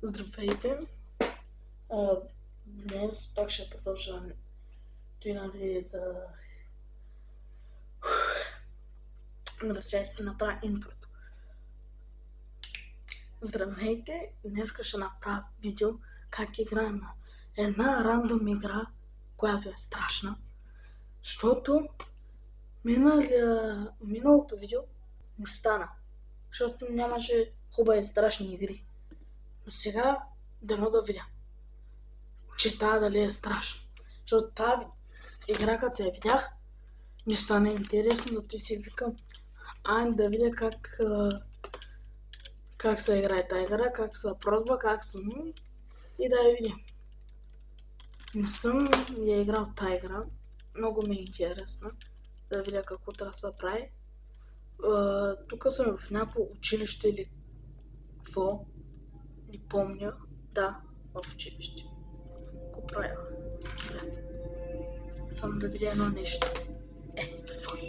Здравейте! Днес пак ще продължа да ще направя интрото. Здравейте! Днес ще направя видео как играя на една рандом игра, която е страшна, защото миналото видео не стана, защото нямаше хубави страшни игри. Но сега дано да видя, че тази дали е страшна. Защото тази игра, като я видях, ми стана интересно, да си викам, да видя как се играе тази игра, как се пробва, как се умни и да я видя. Не съм я играл тази игра, много ми е интересна да видя какво трябва да се прави. Тук съм в някакво училище или какво, не помня. Да, в училище. Какво правя? Само да видя едно нещо. Фак.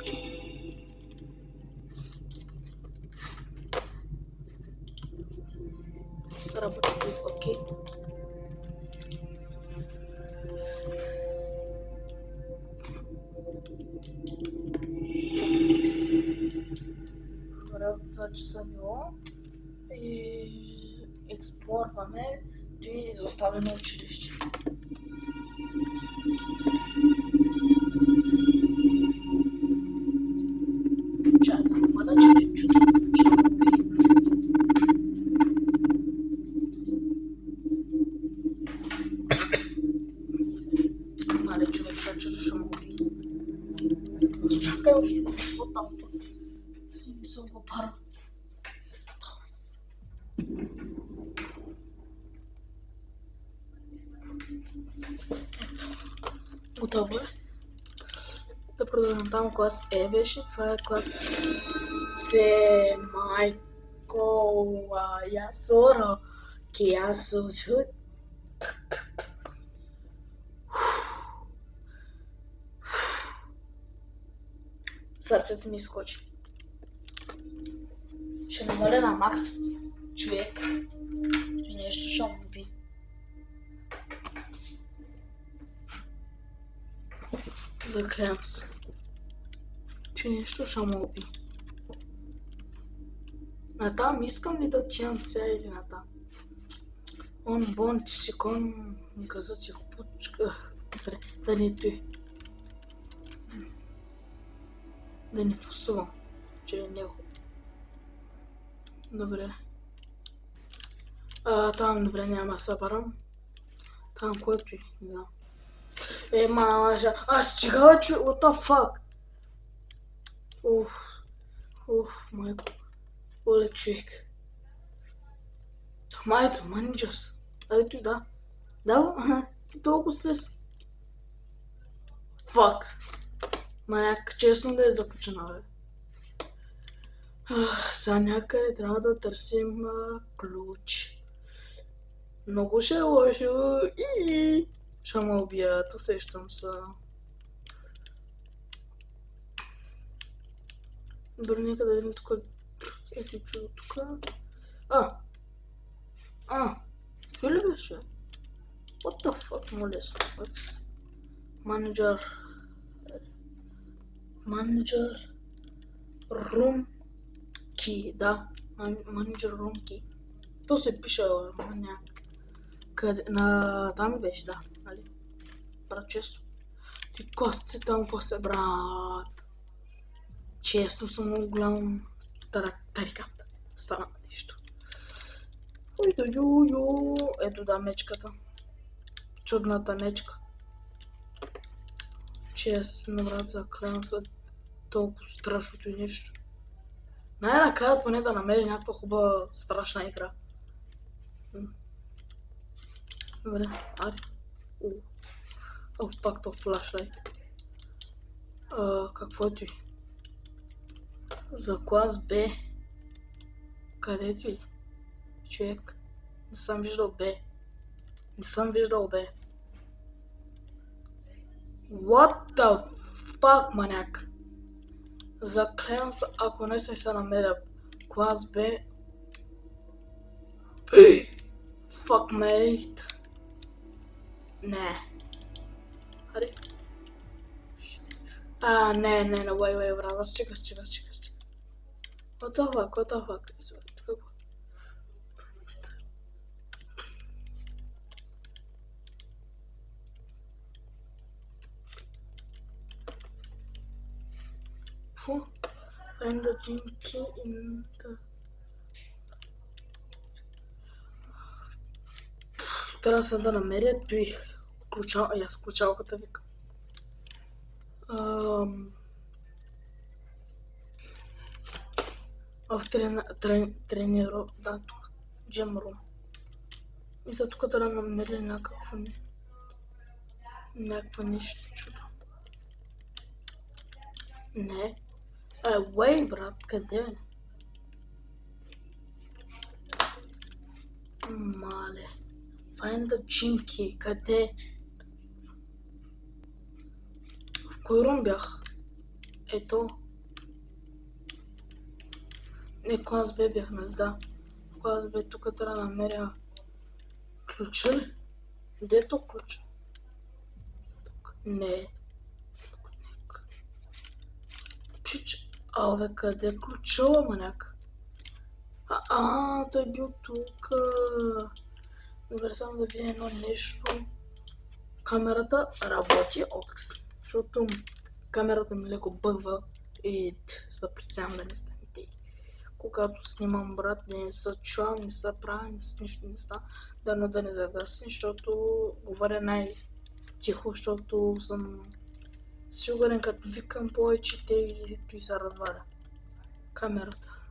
Работи, окей. Добре, това часа било и експлорваме и изоставяме училище. Чакай още, какво там? Не съм го парал. Ето, готово е. Да продължим там, клас Е беше, това е клас Се майко ясоро киясо жут. Сърцето ми изкочи. Ще намаля на макс човек и нещо ще му уби. Заклевам се. Че нещо ще му уби. Натам искам ли да отивам сега или натам? Он бончикон ми каза, че да не той. Да не фусувам, че е него. Добре. Там добре няма да се барам. Там който и, не знам. Стига, че, what the fuck? Майко. Оле, човек. Майто, манджърс. Ето и да. Да, ти толкова слез. Фак. Маняк, честно да е започна, бе. Сега някъде трябва да търсим ключ. Много ще е лошо и ще ме убият, усещам се. Добре, нека да видим тук. Ето чудо тук. Какво ли беше? What the fuck, молесно. Manager room key, да. Manager room key. То се пише на там беше, да. Нали? Брат, често. Ти кости там после, брат. Често съм много голям тарикат. Стана нещо. Ето да, мечката. Чудната мечка. Честно, брат, заклевам се толкова страшното и нещо. Най-накрая поне да намери някаква хубава страшна игра. Добре, ари. Пак то флашлайт. Какво е той? За клас Б. Къде е той? Човек. Не съм виждал Б. What the fuck, маняк? Заклевам се, ако не се намеря клас Б. Fuck, mate. Не. Аре. Не, wait, браво, стига. What the fuck? Какво? Find the gym key in the... Трябва съм да намеря той аз ключалката вика. В тренировка, да, тук, джем рум. Мисля, тук трябва да намеря някакво нещо чудо. Не. Уей, брат, къде? Мале. Find the gym key. Къде? В кой рум бях? Ето. Не, клас Б бях, нали? Да. Клас Б, тук трябва да намеря ключа ли? Де е то ключ? Тук. Не. Пич. Бе, къде е ключа, маняк? Той е бил тук. Добре, само да видя едно нещо. Камерата работи, окс. Защото камерата ми леко бъгва и се притеснявам да не стане тъй. Когато снимам, брат, не се чувам, не се правя, нищо не става. Дано да не загасне, защото говоря най-тихо, защото съм сигурен, като викам повече, и се разваля камерата.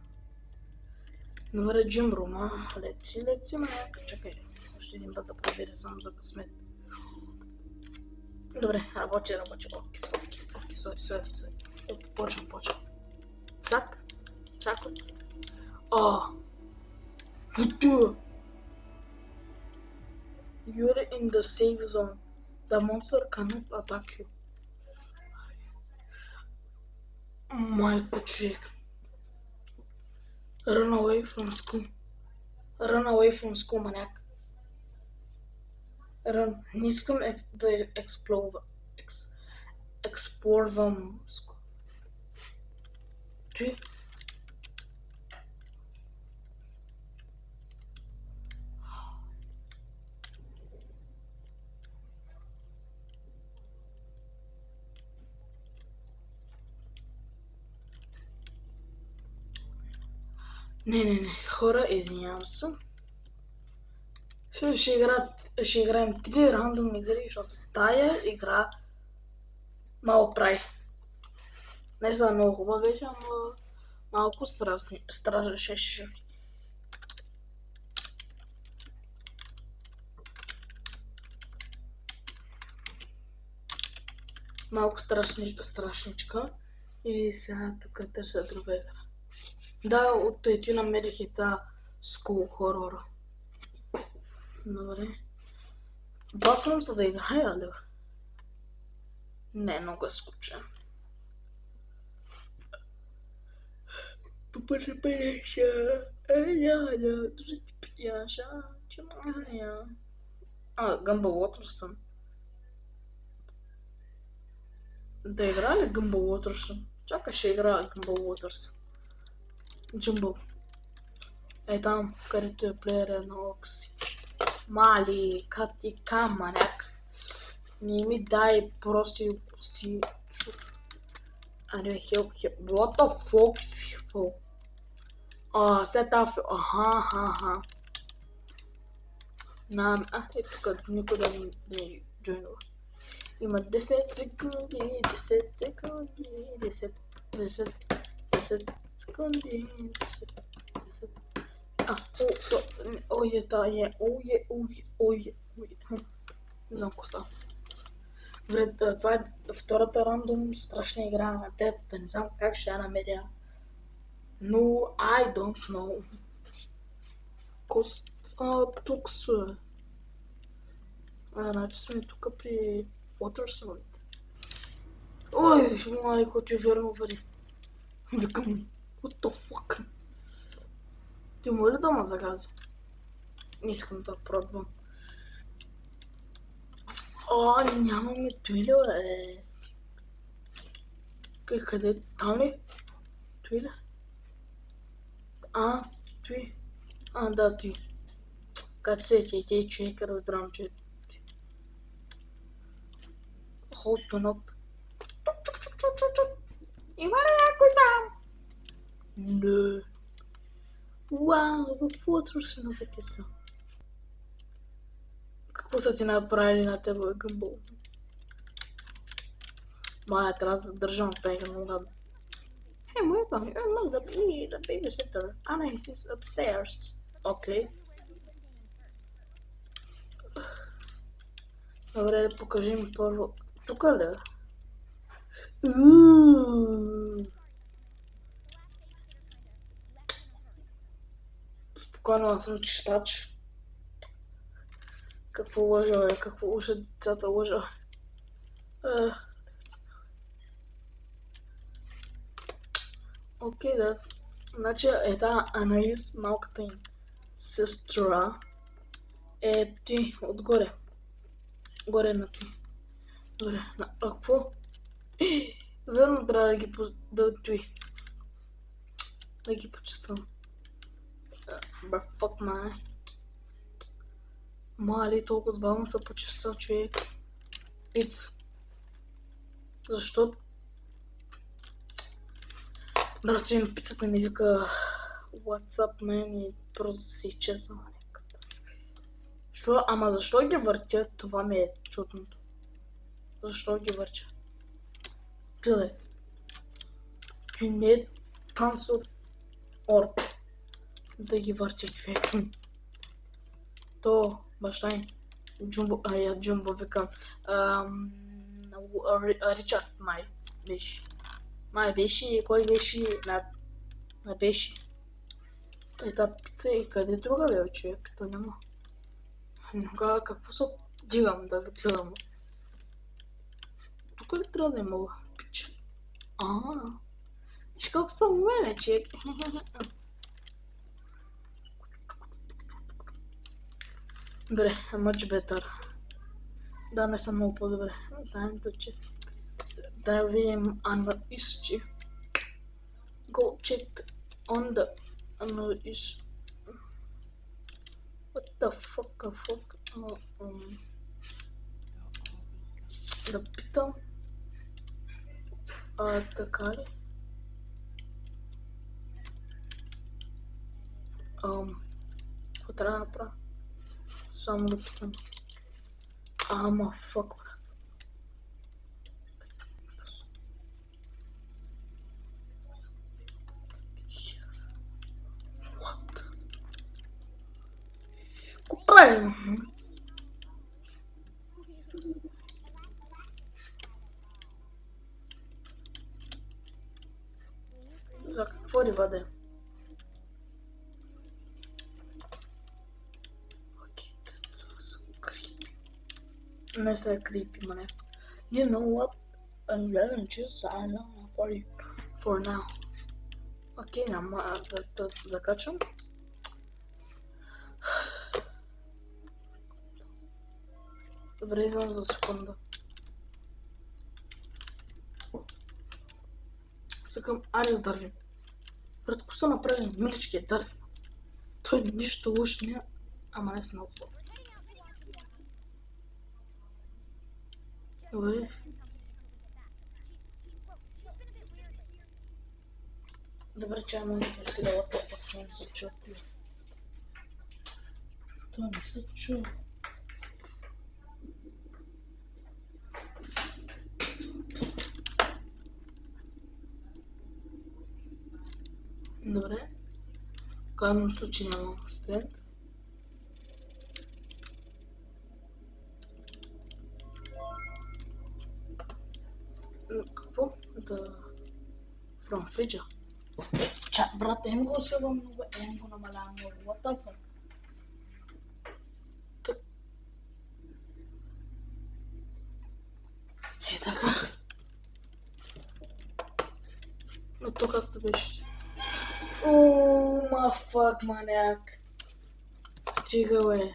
Добре, джимбрума. Леци, маняка. Чакай, още един път да проверя само за късмет. Добре, работи. Окей, сори. Ето, почвам. Цак. Путу. You're in the safe zone. The monster cannot attack you. Майко човек. Run away from school, маняк. Run. Не искам да експлорвам school. Ти? Не, хора, извинявам се. Ще играем 3 рандомни игри, защото тая игра малко прави. Не са много хубава беше, ама малко страшеше. Малко страшничка. И сега тук търся друга игра. Да, от ето намерих и та School Horror. Добре. Баквам за да играя, ли? Не, много е скучен. Гъмбъл Уотърсън. Да игра ли Гъмбъл Уотърсън? Чакай, ще играя Гъмбъл Уотърсън. Джумбъл. Там, където е плеер на Окси. Мали, катика, маняк. Не ми дай прости си. Help. What the fuck is for? Set off. Аха. Тук никой да не джойнува. Има 10 секунди. 10 секунди. Не знам какво става. Добре, това е втората рандом страшна игра на третата. Не знам как ще я намеря. Но I don't know. Тук са. Значи сме тук при Waterson. Ой, майко ти верно вари. Викам, what the fuck? Ти моля да ме загази. Не искам да пробвам. О, нямаме туиле, бе. Къде? Там ли? Туиле? Той. Да, той. Как се е човек, разбирам, че Hold to knock. Има ли някой там? Не. Вау, в утрошновете са. Какво са ти направили на тебе, Гъмбъл? Мая, трябва да задържам в тази игра. Hey, welcome. You're among the babysitter. Anna is upstairs. Okay. Добре, да покажем първо. Тук ли? Спокойно, аз съм чистач. Какво лъжа, бе? Какво лъжа децата лъжа? Окей, да. Значи една Анаис, малката им сестра, е ти отгоре. Горе на ти. Добре, какво? Верно трябва да ги да ги почувствам. Бе, фак май. Мали, толкова сбавно се почувства човек. Пиц. Защо? Брат, пицата ми вика What's up, man, и просто си изчезнала някакъв. Ама защо ги въртя? Това ми е чудното. Защо ги въртя? Гледай. Ти не е танцов орд да ги въртя човек. То баща ми. Джумбо викам. Ричард май беше. Май беше, кой беше? Не беше. Та пица и къде друга бе, човек? То няма. Тогава какво се дигам да ви гледам? Тук ли трябва да има пич? Виж колко съм умен, човек. Добре, much better. Да, не съм много по-добре. Тайното, че да видим Анаисче. Go check on the Anais. What the fuck? Да питам. Така ли? Какво трябва да направя? Само да питам. Ама фак, брат. What? Какво правим? За какво ли въде? Не са creepy, мане. You know what? I'm gonna choose Anna for now. Окей, няма да закачам. Добре, идвам за секунда. Съкам, айде с Дарвин. Пред какво са направили миличкия Дарвин? Той нищо лош не, ама не са много хубав. Добре. Добре, че ама да си дала това, пък не се чу. Това не се чу. Добре. Казвам, че няма спринт. Какво? Да... From Fridge. Чак, брат, ем го сливам много, ем го намалявам много. What the fuck? Е така. Но то както беше. Ма фак, маняк. Стига, бе.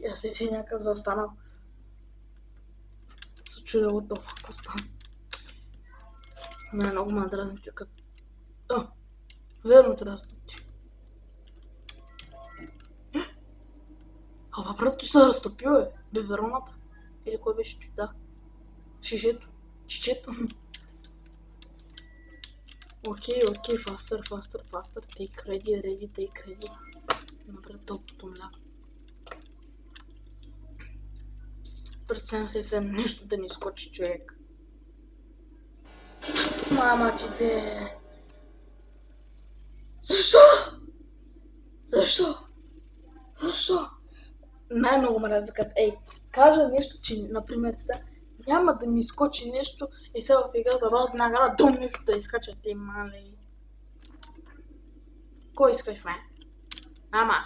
Я седи някакъв застанал. Се чудя what the fuck остана. Мен много ме дразни, че като... Верно трябва да стъпи. Ама брат, той се разтопил, бе. Бебероната. Или кой беше той? Да. Шишето. Чичето. Окей, faster. Take ready, take ready. Напред топлото мляко. Представям се нещо да ни скочи човек. Мама ти де. Защо? Най-много ме разликат. Кажа нещо, че, например, сега няма да ми скочи нещо и сега в играта може награда дом нещо да изкача те мали. Кой искаш, ме? Мама.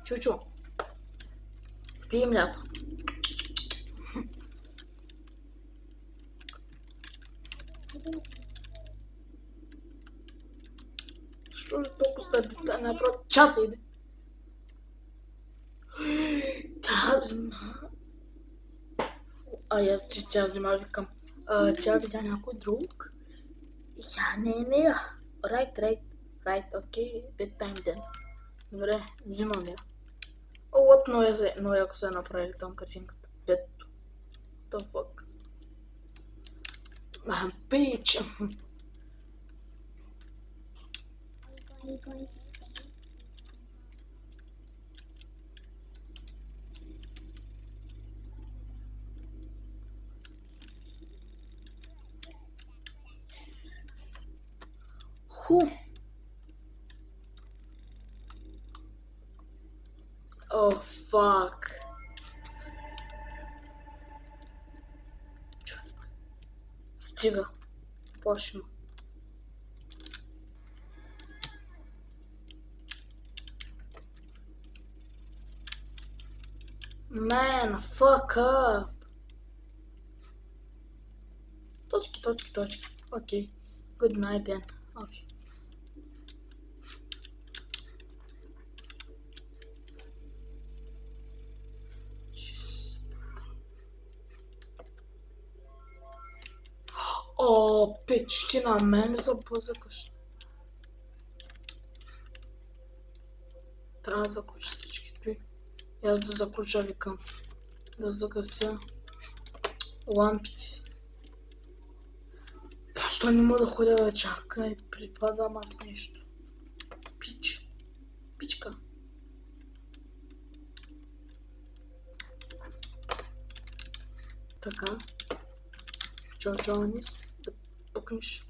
Чучу. Пий мляко. Що ли толкова стар дета? Направо чата иде. Аз че тя взема викам. Тя видя някой друг. Я не. Right, окей. Bedtime then. Добре, взимам я. What noise но яко са направили там картинката. Бедто. The fuck. Bitch. Oh fuck. Стига. Почна. Man, fuck up. Точки. Окей. Good night then. Окей. О, пич, ти на мен забъзъкаш. Трябва да заключа всички той. И аз да заключа викам. Да загася лампите. Защо не мога да ходя да чакай? Припадам аз нещо. Пичка. Така. Чао, Анис. Да пъкнеш.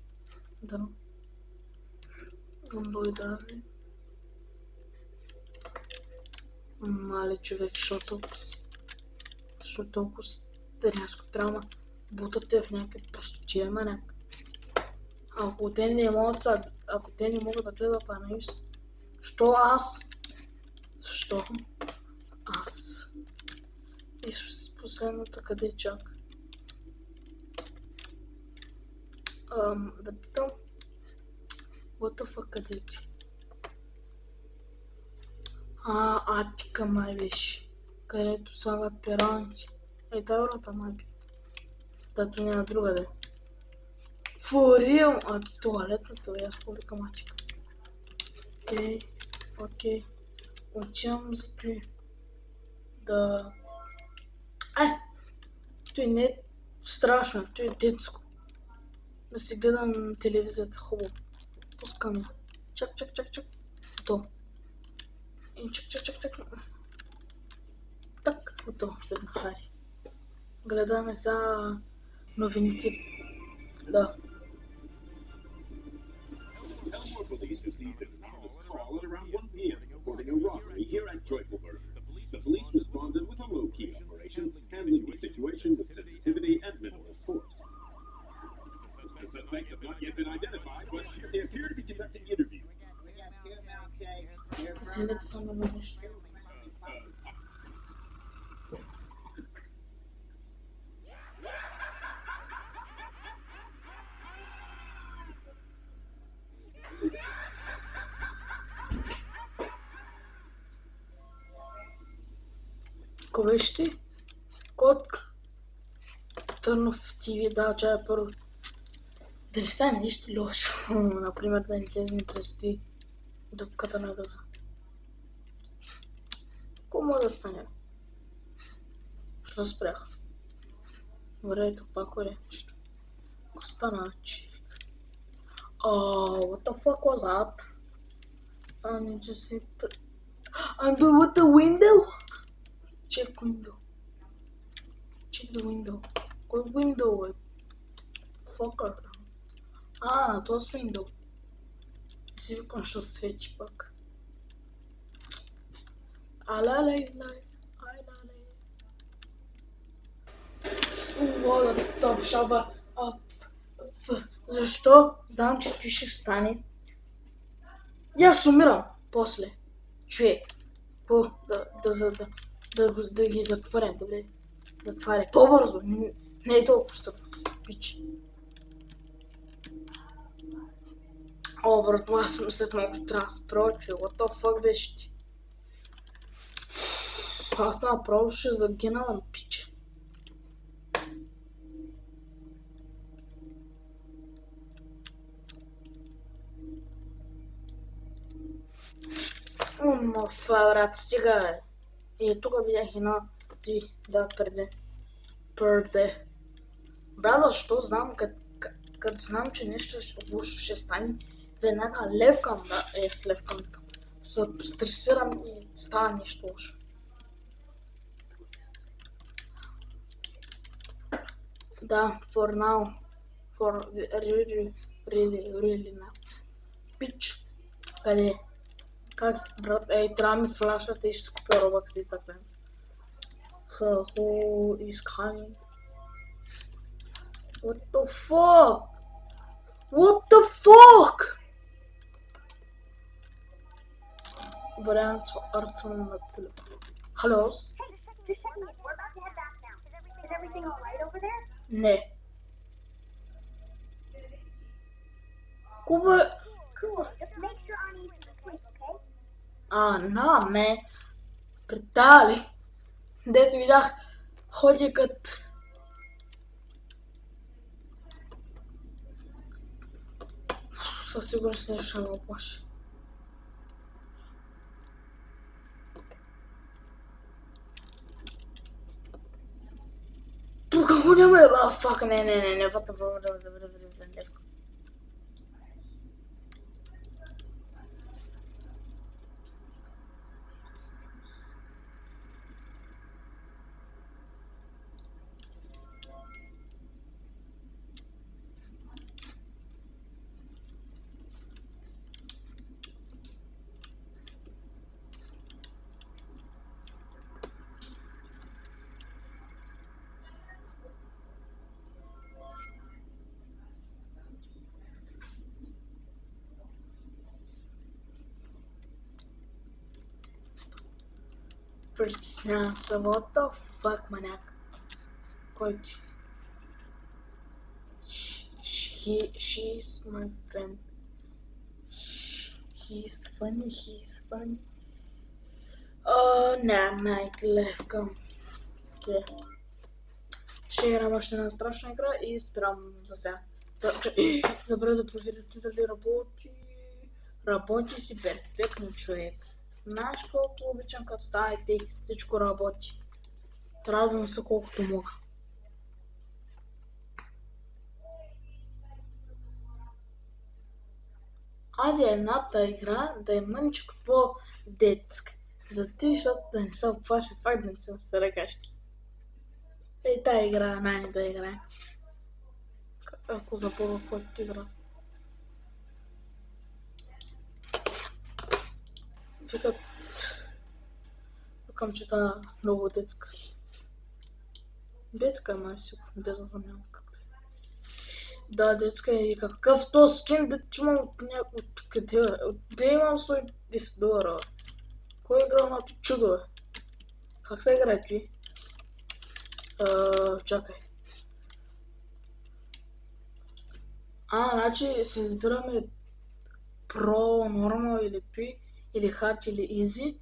Да. Благодарен. Мале човек, защото толкова рязко трябва бутате в някакви простотия, маняк. Ако те не могат да гледат Анис, що аз? И с последната къде чак? Да питам. What the fuck, къде ти? Атика май беше. Където слагат пиранти. Тази врата май би. Тато няма другаде. For real! Туалетното, аз го викам Атика. Окей. Отивам за той. Да... Той не е страшно, той е детско. Да си гледам телевизията хубаво. Пускам я. Чак. Готово. И чак. Так, готово. Седна Хари. Гледаме сега новините. Да. Police received an anonymous call at around 1 p.m. reporting a robbery here at Joyfulburg. The police responded with a low-key operation, handling the situation with sensitivity and minimal force. The suspects have not yet been identified, but they appear to be conducting interviews. Извинете само на нещо. Ко беше ти? Котка. Търнов ТВ, да, чая първо. Да не стане нищо лошо. Например, да излезе и предстои дупката на газа. Какво може да стане? Що спрях? Добре, ето пак нещо. Какво стана, човек? What the fuck was that? I need to see the... Under what the window? Check window. Check the window. Кой window е? Fucker. На този window. Не си викам, що свети пак. Алалей. What the шаба. Защо? Знам, че ти ще стане. И аз умирам после. Човек. Да ги затворя, добре. Затваря. По-бързо. Не е толкова щъпно. Пич. Брат, аз след малко трябва да спра, че what the fuck беше ти? Аз направо ще загинавам, пич. Брат, стига, бе. И тук видях една преди. Брат, защо знам, като знам, че нещо лошо ще стане, веднага левкам, се стресирам и става нещо лошо. Да, for now. For really now. Пич. Къде? Как, брат? Трябва ми флашната и ще си купя робъкс и за времето. Who is coming? What the fuck? What the fuck? Брат, арцвам на телефона. Hello? We're about to head back now. Is everything all right over there? Не. Куба... Cool. Just make sure Arnie is asleep, okay? Не. Притали. Дето видях, ходи като... Със сигурност нещо ще ме оплаши. Тук го няма, фак, не, вата, левка. Притеснявам се, what the fuck, маняк. Кой ти? She's my friend. He's funny. Майте левка. Ще играм още една страшна игра и спирам за сега. Забравя да проверя дали работи. Работи си перфектно, човек. Знаеш колко обичам като ставите и всичко работи. Радвам се колкото мога. Айде едната игра да е мъничко по-детска. За ти, защото да не се оплаши, пак да не съм се ръкащи. Тая игра най-не да играе. Ако забога който игра. Викам, че това е много детска. Детска е най-сигурно, да знам както е. Да, детска е и какъв то скин да ти имам от къде, къде имам $110? Кой е играл на чудо, бе? Как се играе ти? Чакай. Значи се избираме Pro, Normal или P, или Hard или Easy.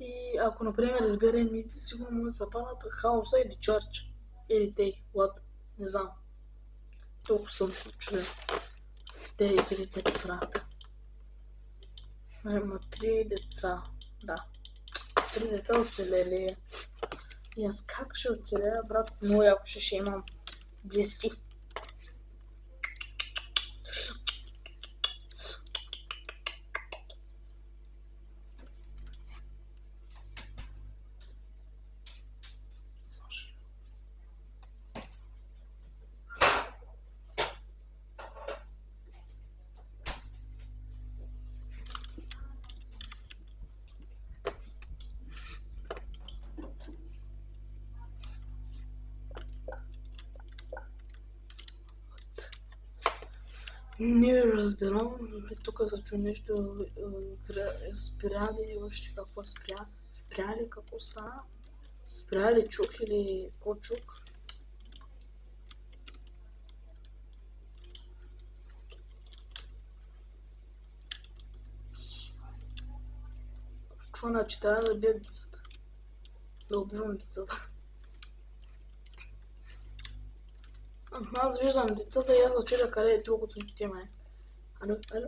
И ако, например, изберем мити, сигурно могат да се паднат хаоса или чърч. Или тей, what? Не знам. Толкова съм чуден. Те игрите да правят. Има 3 деца. Да. 3 деца оцелели. И аз как ще оцеля, брат? Много яко ще имам блести. Не разбирам, тук се чу нещо, спря ли още какво спря? Спря ли какво стана? Спря ли чук или какво чук? Какво значи? Трябва да бия децата. Да убивам децата. Аз виждам децата и аз зачудя къде е другото тема.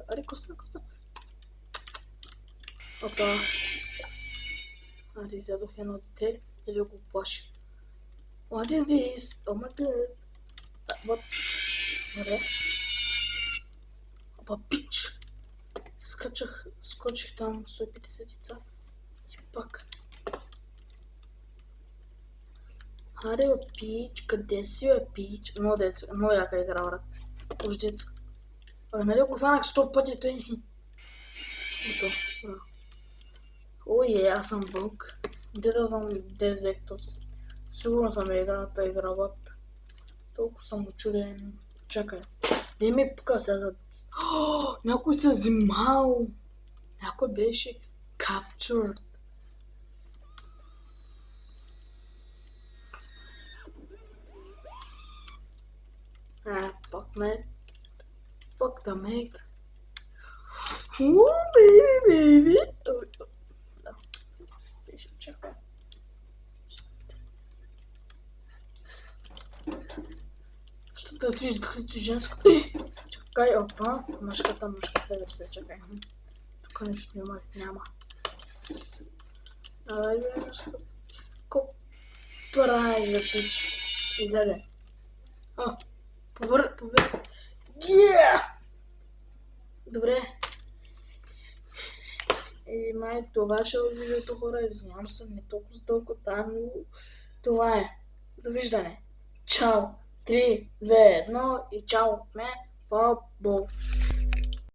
Аре, коста. Опа. Аре, изядох едно дете или го плаши. What is this? Oh my god. What? Добре. Опа, пич. Скочих там 150 деца. И пак. Аре, бе, пич, къде си, бе, пич? Много яка игра, брат. Уж детска. Абе, нали го хванах 100 пъти, той... Ето, бра. Ой, аз съм бълк. Де да знам, де взех този. Сигурно съм играл тази игра, бат. Толкова съм учуден. Чакай. Не ми пука сега за... Някой се взимал. Някой беше captured. Fuck, man. Fuck the mate. Oh, baby. Да. Беше чакай. Що ти женското? Чакай, опа. Мъжката версия, чакай. Тук нещо няма. Давай, бе, мъжката. Какво правиш, бе, пич? Изяде. Повър. Добре. И май това ще е видеото, хора. Извинявам се, не толкова дълго, да, но това е. Довиждане. Чао. 3, 2, 1 и чао от мен. Фабо.